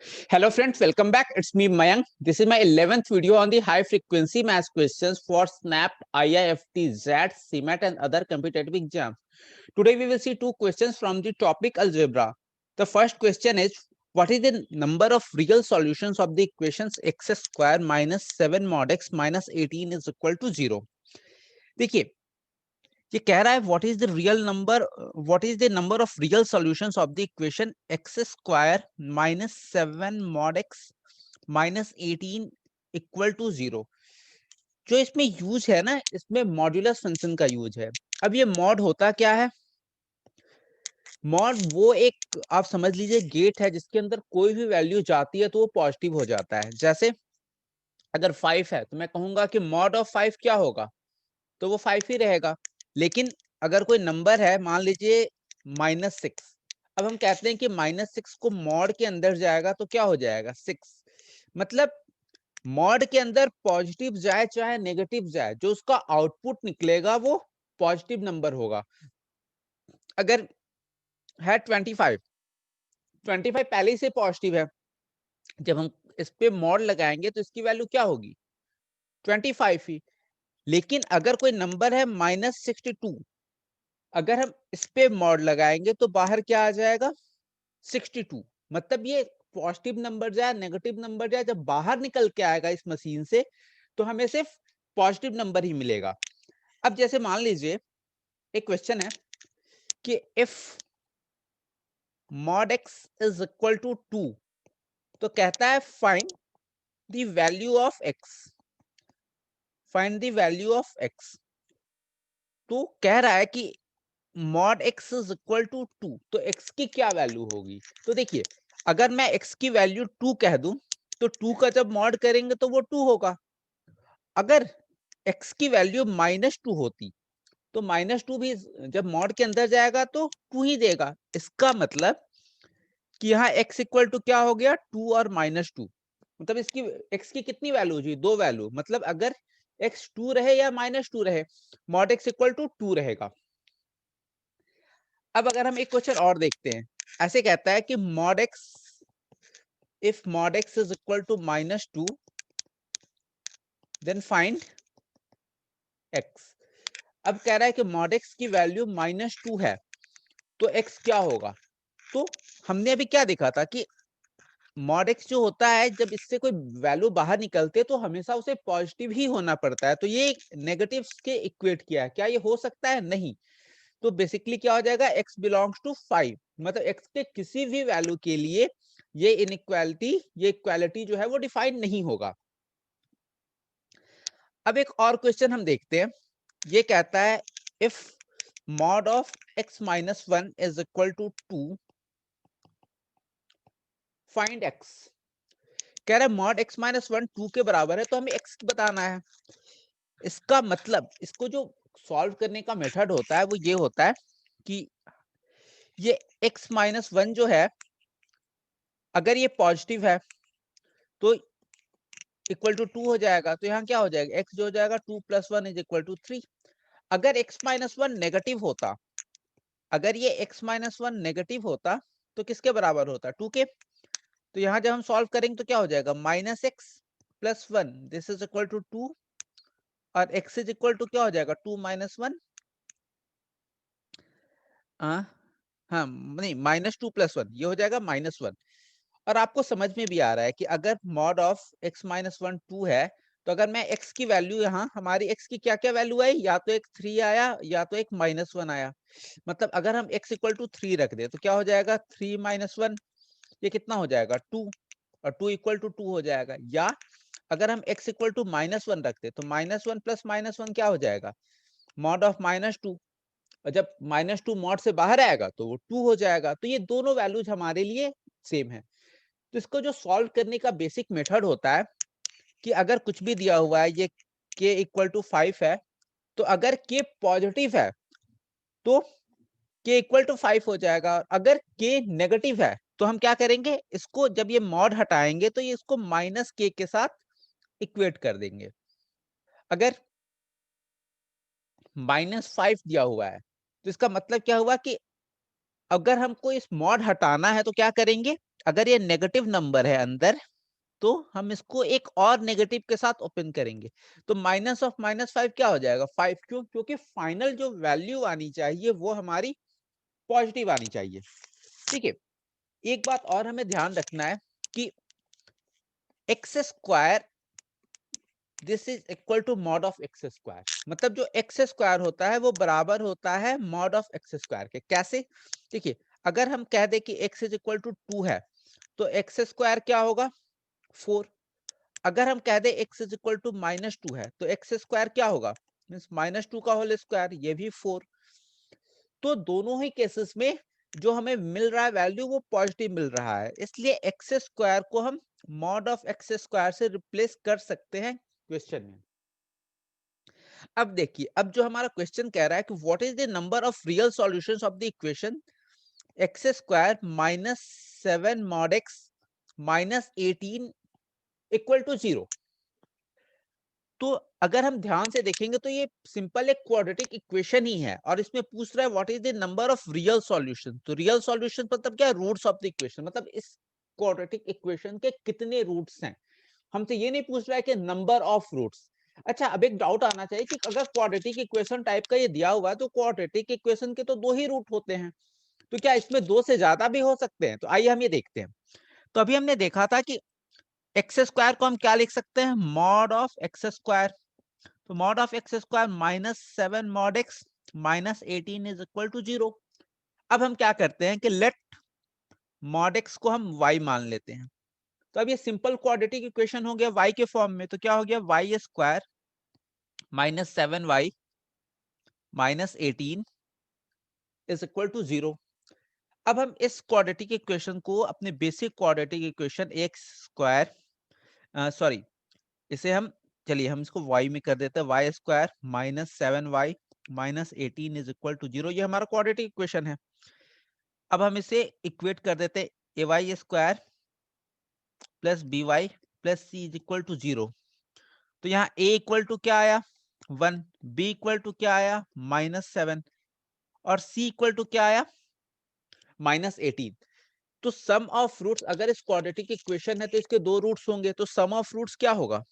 Hello friends, welcome back. It's me Mayank. This is my 11th video on the high frequency math questions for SNAP, IIFT, ZAT, CMAT and other competitive exams. Today we will see two questions from the topic algebra. The first question is, what is the number of real solutions of the equations x square minus 7 mod x minus 18 is equal to 0? देखिए, ये कह रहा है what is the number of real solutions of the equation x square minus 7 mod x minus 18 equal to 0। जो इसमें use है ना, इसमें मॉड्यूलस फंक्शन का यूज है। अब ये मॉड होता क्या है? मॉड वो एक आप समझ लीजिए गेट है जिसके अंदर कोई भी वैल्यू जाती है तो वो पॉजिटिव हो जाता है। जैसे अगर 5 है तो मैं कहूंगा कि मॉड ऑफ 5 क्या होगा, तो वो 5 ही रहेगा। लेकिन अगर कोई नंबर है, मान लीजिए -6, अब हम कहते हैं कि -6 को मॉड के अंदर जाएगा तो क्या हो जाएगा 6। मतलब मॉड के अंदर पॉजिटिव जाए चाहे नेगेटिव जाए, जो उसका आउटपुट निकलेगा वो पॉजिटिव नंबर होगा। अगर है 25 पहले ही से पॉजिटिव है, जब हम इस पे मॉड लगाएंगे तो इसकी वैल्यू क्या होगी 25 ही। लेकिन अगर कोई नंबर है -62, अगर हम इस पे मॉड लगाएंगे तो बाहर क्या आ जाएगा 62। मतलब ये पॉजिटिव नंबर जाए नेगेटिव नंबर जाए, जब बाहर निकल के आएगा इस मशीन से तो हमें सिर्फ पॉजिटिव नंबर ही मिलेगा। अब जैसे मान लीजिए एक क्वेश्चन है कि if mod x is equal to 2, तो कहता है find the value of x, find the value of x। तो कह रहा है कि mod x is equal to 2, तो x की क्या वैल्यू होगी। तो देखिए, अगर मैं x की वैल्यू 2 कह दूं तो 2 का जब मॉड करेंगे तो वो 2 होगा। अगर x की वैल्यू -2 होती तो -2 भी जब मॉड के अंदर जाएगा तो 2 ही देगा। इसका मतलब कि यहाँ x इक्वल टू क्या हो गया 2 और -2। मतलब इसकी x की कितनी वैल्यू हुई, 2 वैल्यू। मतलब अगर x 2 रहे या -2 रहे, मॉड x इक्वल टू 2 रहेगा। अब अगर हम एक क्वेश्चन और देखते हैं, ऐसे कहता है कि mod x, if mod x is equal to -2 then find x। अब कह रहा है कि mod x की वैल्यू -2 है तो x क्या होगा। तो हमने अभी क्या देखा था कि mod x जो होता है, जब इससे कोई वैल्यू बाहर निकलते तो हमेशा उसे पॉजिटिव ही होना पड़ता है। तो ये नेगेटिव के इक्वेट किया है, क्या ये हो सकता है? नहीं। तो बेसिकली क्या हो जाएगा, x बिलोंग्स टू 5। मतलब x के किसी भी वैल्यू के लिए ये इक्वालिटी जो है वो डिफाइन नहीं होगा। अब एक और क्वेश्चन हम देखते हैं। ये कहता है if mod of x minus 1 is equal to 2, find x। कह रहा है mod x minus 1 2 के बराबर है तो हमें x बताना है। इसका मतलब इसको जो सॉल्व करने का मेथड होता है वो ये होता है कि ये x minus 1 जो है, अगर ये पॉजिटिव है तो इक्वल टू 2 हो जाएगा। तो यहाँ क्या हो जाएगा, x जो हो जाएगा 2 + 1 इज इक्वल टू 3। अगर x minus 1 नेगेटिव होता, अगर ये x minus 1 नेगेटिव होता तो किसके बराबर होता, 2 के। तो यहाँ जब हम सॉल्व करेंगे तो क्या हो जाएगा, -x + 1 this is equal to 2 और x इज इक्वल टू क्या हो जाएगा 2 - 1। हाँ नहीं, -2 + 1 ये हो जाएगा -1। और आपको समझ में भी आ रहा है कि अगर mod ऑफ x - 1 2 है तो अगर मैं x की वैल्यू, यहाँ हमारी x की क्या क्या वैल्यू आई, या तो एक 3 आया या तो एक -1 आया। मतलब अगर हम x इक्वल टू 3 रख दे तो क्या हो जाएगा 3 - 1, ये कितना हो जाएगा 2, और 2 इक्वल टू 2 हो जाएगा। या अगर हम x इक्वल टू -1 रखते तो -1 + -1 क्या हो जाएगा, mod ऑफ -2। और जब -2 मॉड से बाहर आएगा तो वो 2 हो जाएगा। तो ये दोनों वैल्यूज हमारे लिए सेम है। तो इसको जो सॉल्व करने का बेसिक मेथड होता है कि अगर कुछ भी दिया हुआ है, ये k इक्वल टू 5 है, तो अगर k पॉजिटिव है तो k इक्वल टू 5 हो जाएगा। अगर k नेगेटिव है तो हम क्या करेंगे, इसको जब ये मॉड हटाएंगे तो ये इसको -k के साथ इक्वेट कर देंगे। अगर -5 दिया हुआ है तो इसका मतलब क्या हुआ कि अगर हमको इस मॉड हटाना है तो क्या करेंगे, अगर ये नेगेटिव नंबर है अंदर, तो हम इसको एक और नेगेटिव के साथ ओपन करेंगे, तो माइनस ऑफ -5 क्या हो जाएगा 5। क्यों? क्योंकि फाइनल जो वैल्यू आनी चाहिए वो हमारी पॉजिटिव आनी चाहिए। ठीक है, एक बात और हमें ध्यान रखना है कि x square this is equal to mod of x square, मतलब जो एक्स स्क्वायर होता है वो बराबर होता है मॉड ऑफ एक्स स्क्वायर के। कैसे? देखिए, अगर हम कह दें कि एक्स इज इक्वल टू 2 है, तो एक्स स्क्वायर क्या होगा 4। अगर हम कह दें x इज इक्वल टू -2 है, तो एक्स स्क्वायर क्या होगा मीन्स -2 का होल स्क्वायर, ये भी 4। तो दोनों ही केसेस में जो हमें मिल रहा है वैल्यू वो पॉजिटिव मिल रहा है, इसलिए एक्स स्क्वायर को हम मॉड ऑफ एक्स स्क्वायर से रिप्लेस कर सकते हैं क्वेश्चन में। अब देखिए, अब जो हमारा क्वेश्चन कह रहा है कि what is the number of real solutions of the equation x square -7 mod x -18 equal to 0। तो अगर हम ध्यान से देखेंगे तो ये सिंपल एक क्वाड्रेटिक इक्वेशन ही है, और इसमें पूछ रहा है what is the number of real solution. तो रियल सॉल्यूशन मतलब क्या, रूट्स ऑफ द इक्वेशन, मतलब इस क्वाड्रेटिक इक्वेशन के कितने रूट्स हैं। हमसे ये नहीं पूछ रहा है कि नंबर ऑफ रूट्स। अच्छा, अब एक डाउट आना चाहिए कि अगर क्वाड्रेटिक इक्वेशन टाइप का ये दिया हुआ है, तो क्वाड्रेटिक इक्वेशन के तो 2 ही रूट होते हैं, तो क्या इसमें 2 से ज्यादा भी हो सकते हैं? तो आइए हम ये देखते हैं। तो अभी हमने देखा था कि एक्स स्क्वायर को हम क्या लिख सकते हैं, मॉड ऑफ एक्स स्क्वायर। तो mod of x square -7 mod x -18 is equal to 0। अब हम क्या करते हैं कि लेट मॉड एक्स को हम y मान लेते हैं। तो अब ये सिंपल क्वाड्रेटिक इक्वेशन हो गया y के फॉर्म में, तो क्या हो गया y square -7y -18 is equal to 0। अब हम इस क्वाड्रेटिक इक्वेशन को अपने basic quadratic equation x square sorry इसे हम, चलिए हम इसको y में कर देते हैं, y square -7y -18 is equal to 0। ये हमारा क्वाड्रेटिक इक्वेशन है। अब हम इसे इक्वेट कर देते हैं, A Y square plus B Y plus C is equal to 0। तो यहाँ a इक्वल टू क्या आया 1, b इक्वल टू क्या आया -7, और c इक्वल टू क्या आया -18। तो सम ऑफ रूट्स, अगर इस क्वाड्रेटिक इक्वेशन है तो इसके 2 रूट्स होंगे, तो सम ऑफ रूट्स क्या होगा,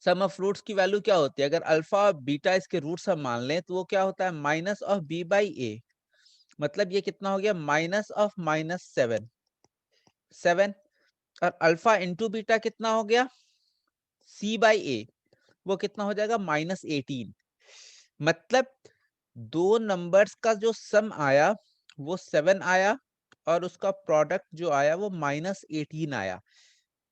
सम ऑफ रूट्स की वैल्यू क्या होती है, अगर अल्फा और बीटा इसके रूट्स हम मान लें, तो वो क्या होता है माइनस ऑफ बी बाई ए। मतलब ये कितना हो गया माइनस ऑफ -7 और अल्फा इंटू बीटा कितना हो गया सी बाई ए, वो कितना हो जाएगा -18। मतलब दो नंबर्स का जो सम आया वो 7 आया, और उसका प्रोडक्ट जो आया वो -18 आया।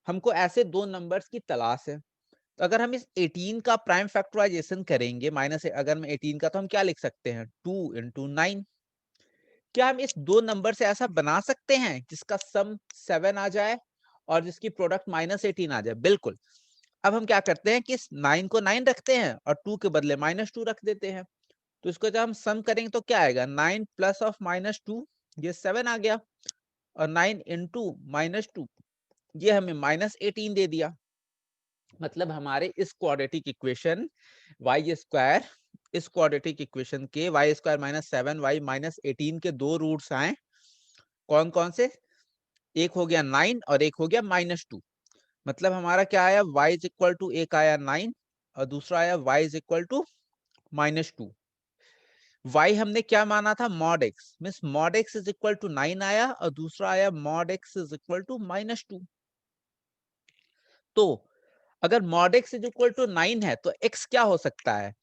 हमको ऐसे दो नंबर्स की तलाश है। तो अगर हम इस 18 का प्राइम फैक्टराइजेशन करेंगे माइनस अगर मैं 18 का, तो हम क्या लिख सकते हैं 2 इंटू 9। क्या हम इस दो नंबर से ऐसा बना सकते हैं जिसका सम 7 आ जाए और जिसकी प्रोडक्ट -18 आ जाए? बिल्कुल। अब हम क्या करते हैं कि इस 9 को 9 रखते हैं और 2 के बदले -2 रख देते हैं। तो इसको जब हम सम करेंगे तो क्या आएगा 9 प्लस ऑफ -2, ये 7 आ गया, और 9 इंटू -2 ये हमें -18 दे दिया। मतलब हमारे इस क्वाड्रेटिक इक्वेशन वाई स्क्वायर, इस क्वाड्रेटिक इक्वेशन के वाई स्क्वायर -7y -18 के 2 रूट्स आए। कौन कौन से? एक हो गया 9 और एक हो गया -2। मतलब हमारा क्या आया y इज इक्वल टू, एक आया 9 और दूसरा आया y is equal to -2। y हमने क्या माना था mod x, means mod x is equal to 9 आया, और दूसरा आया mod x is equal to -2। तो अगर mod x is equal to 9 है तो x क्या हो सकता है?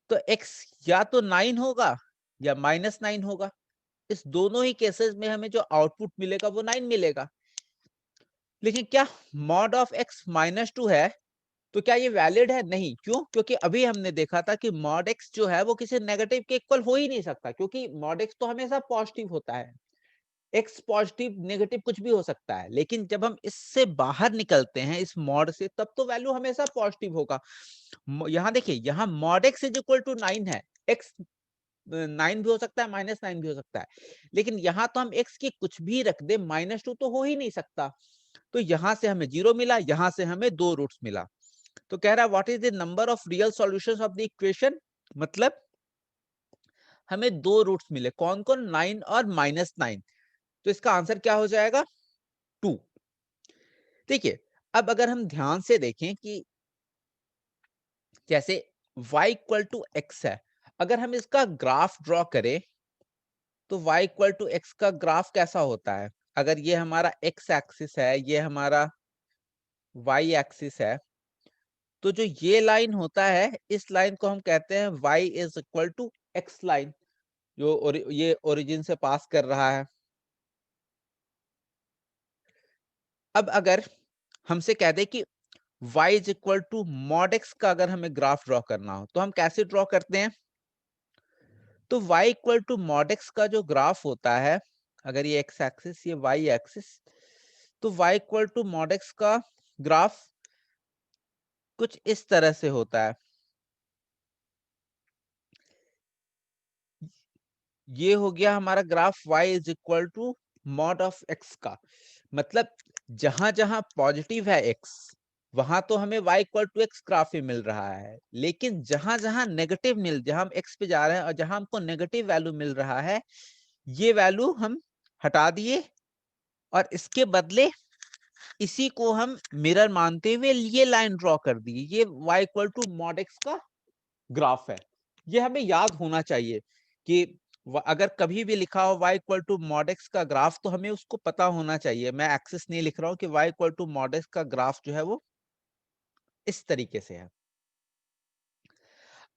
तो x या तो 9 होगा या -9 होगा। इस दोनों ही केसेस में हमें जो आउटपुट मिलेगा वो 9 मिलेगा। लेकिन क्या मॉड ऑफ x -2 है तो क्या ये वैलिड है? नहीं। क्यों? क्योंकि अभी हमने देखा था कि मॉड x जो है वो किसी नेगेटिव के इक्वल हो ही नहीं सकता, क्योंकि मॉड x तो हमेशा पॉजिटिव होता है। x पॉजिटिव नेगेटिव कुछ भी हो सकता है, लेकिन जब हम इससे बाहर निकलते हैं इस मॉड से, तब तो वैल्यू हमेशा पॉजिटिव होगा। यहाँ देखिए, यहाँ mod x is equal to 9 है, x 9 भी हो सकता है -9 भी हो सकता है, लेकिन यहाँ तो हम x की कुछ भी रख दे -2 तो हो ही नहीं सकता। तो यहाँ से हमें 0 मिला, यहाँ से हमें 2 रूट्स मिला। तो कह रहा है what is the number of real solutions of the equation, मतलब हमें 2 रूट्स मिले, कौन कौन 9 और -9। तो इसका आंसर क्या हो जाएगा? 2। देखिए, अब अगर हम ध्यान से देखें कि जैसे y इक्वल टू x है, अगर हम इसका ग्राफ ड्रॉ करें तो y इक्वल टू x का ग्राफ कैसा होता है? अगर ये हमारा x एक्सिस है, ये हमारा y एक्सिस है, तो जो ये लाइन होता है, इस लाइन को हम कहते हैं y is equal to x line, जो ये ओरिजिन से पास कर रहा है। अब अगर हमसे कह दे कि y is equal to mod x का अगर हमें ग्राफ ड्रॉ करना हो, तो हम कैसे ड्रॉ करते हैं? तो y equal to mod x का जो ग्राफ होता है, अगर ये x एक्सिस, ये y एक्सिस, तो y equal to mod x का ग्राफ कुछ इस तरह से होता है। ये हो गया हमारा graph y is equal to mod of x का। मतलब जहां जहां पॉजिटिव है x, वहां तो हमें y equal to x graph ही मिल रहा है, लेकिन जहां जहां नेगेटिव जहां हम x पे जा रहे हैं और जहां हमको नेगेटिव वैल्यू मिल रहा है, ये वैल्यू हम हटा दिए और इसके बदले इसी को हम मिरर मानते हुए ये लाइन ड्रॉ कर दी। ये y equal to mod x का ग्राफ है। ये हमें याद होना चाहिए कि अगर कभी भी लिखा हो y equal to mod x का ग्राफ, तो हमें उसको पता होना चाहिए। मैं एक्सिस नहीं लिख रहा हूं कि y equal to mod x का ग्राफ जो है वो इस तरीके से है।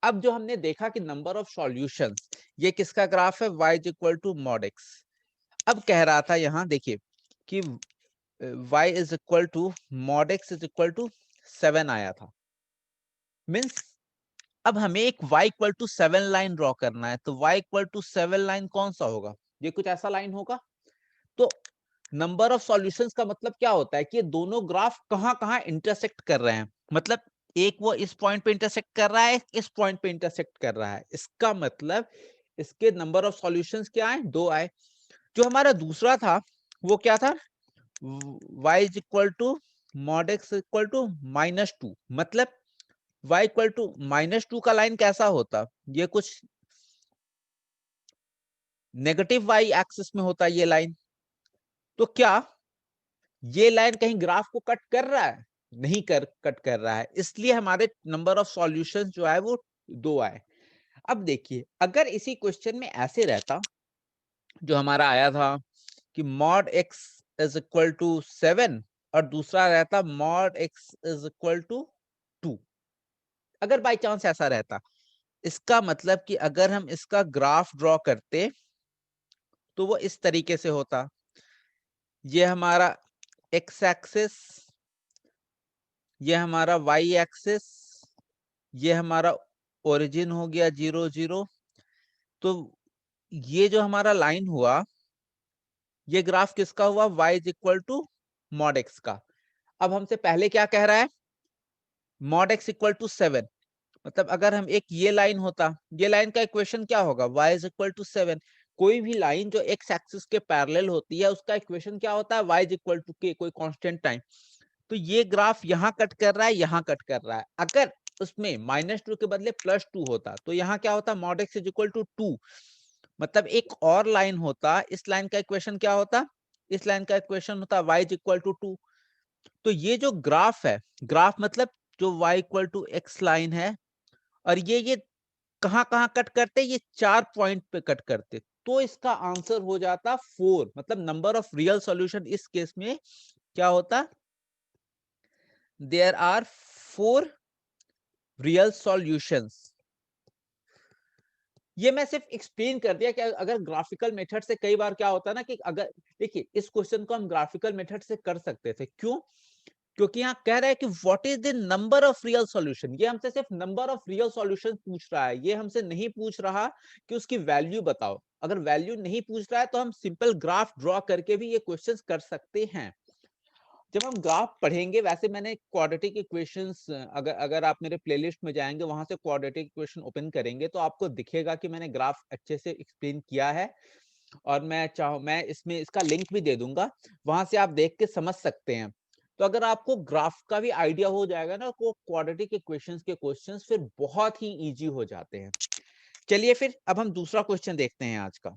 अब जो हमने देखा कि नंबर ऑफ सॉल्यूशंस, ये किसका ग्राफ है? y is equal to mod x। अब कह रहा था यहां देखिए कि y is equal to mod x is equal to 7 आया था। मीन्स अब हमें एक y equal to 7 line draw करना है, तो y इक्वल टू 7 लाइन कौन सा होगा? ये कुछ ऐसा लाइन होगा। तो नंबर ऑफ सॉल्यूशंस का मतलब क्या होता है कि ये दोनों ग्राफ कहां कहां इंटरसेक्ट कर रहे हैं। मतलब एक वो इस पॉइंट पे इंटरसेक्ट कर रहा है, इस पॉइंट पे इंटरसेक्ट कर रहा है। इसका मतलब इसके नंबर ऑफ सॉल्यूशंस क्या आए? 2 आए। जो हमारा दूसरा था वो क्या था? y is equal to mod x equal to -2। मतलब y इक्वल टू -2 का लाइन कैसा होता? ये कुछ नेगेटिव y एक्सिस में होता ये लाइन। तो क्या ये लाइन कहीं ग्राफ को कट कर रहा है? नहीं कट कर रहा है, इसलिए हमारे नंबर ऑफ सॉल्यूशंस जो है वो 2 आए। अब देखिए, अगर इसी क्वेश्चन में ऐसे रहता जो हमारा आया था कि mod x is equal to 7 और दूसरा रहता mod x is equal to 2, अगर बाई चांस ऐसा रहता, इसका मतलब कि अगर हम इसका ग्राफ ड्रॉ करते तो वो इस तरीके से होता। ये हमारा x एक्सिस, ये हमारा y एक्सिस, ये हमारा ओरिजिन हो गया 0 0। तो ये जो हमारा लाइन हुआ, ये ग्राफ किसका हुआ? y is equal to mod x का। अब हमसे पहले क्या कह रहा है? Mod x equal to 7। मतलब अगर हम एक ये लाइन होता, ये लाइन का इक्वेशन क्या होगा? y is equal to 7। कोई भी लाइन जो x एक्सिस के पैरेलल होती है उसका इक्वेशन क्या होता है? y is equal to k, कोई कांस्टेंट टाइम। तो ये ग्राफ यहाँ कट कर रहा है, यहाँ कट कर रहा है। अगर उसमें -2 के बदले +2 होता तो यहाँ क्या होता? Mod x is equal to 2। मतलब एक और लाइन होता, इस लाइन का इक्वेशन क्या होता? इस लाइन का इक्वेशन होता y इज इक्वल टू 2। तो ये जो ग्राफ है, ग्राफ मतलब जो y equal to x line है, और ये कहां कहां कट करते? ये 4 पॉइंट पे कट करते। तो इसका आंसर हो जाता 4। मतलब नंबर ऑफ रियल सॉल्यूशन इस केस में क्या होता? There are 4 real solutions. ये मैं सिर्फ एक्सप्लेन कर दिया कि अगर ग्राफिकल मेथड से कई बार क्या होता है ना कि अगर देखिए इस क्वेश्चन को हम ग्राफिकल मेथड से कर सकते थे। क्यों? क्योंकि यहाँ कह रहा है कि what is the number of real solution. ये हमसे सिर्फ नंबर ऑफ रियल सॉल्यूशन पूछ रहा है, ये हमसे नहीं पूछ रहा कि उसकी वैल्यू बताओ। अगर वैल्यू नहीं पूछ रहा है तो हम सिंपल ग्राफ ड्रॉ करके भी ये क्वेश्चंस कर सकते हैं। जब हम ग्राफ पढ़ेंगे, वैसे मैंने क्वाड्रेटिक इक्वेशंस, अगर अगर आप मेरे प्लेलिस्ट में जाएंगे, वहां से क्वाड्रेटिक इक्वेशन ओपन करेंगे तो आपको दिखेगा कि मैंने ग्राफ अच्छे से एक्सप्लेन किया है। और मैं इसमें इसका लिंक भी दे दूंगा, वहां से आप देख के समझ सकते हैं। तो अगर आपको ग्राफ का भी आइडिया हो जाएगा ना, तो क्वाड्रेटिक इक्वेशंस के क्वेश्चंस फिर बहुत ही इजी हो जाते हैं। चलिए फिर अब हम दूसरा क्वेश्चन देखते हैं आज का।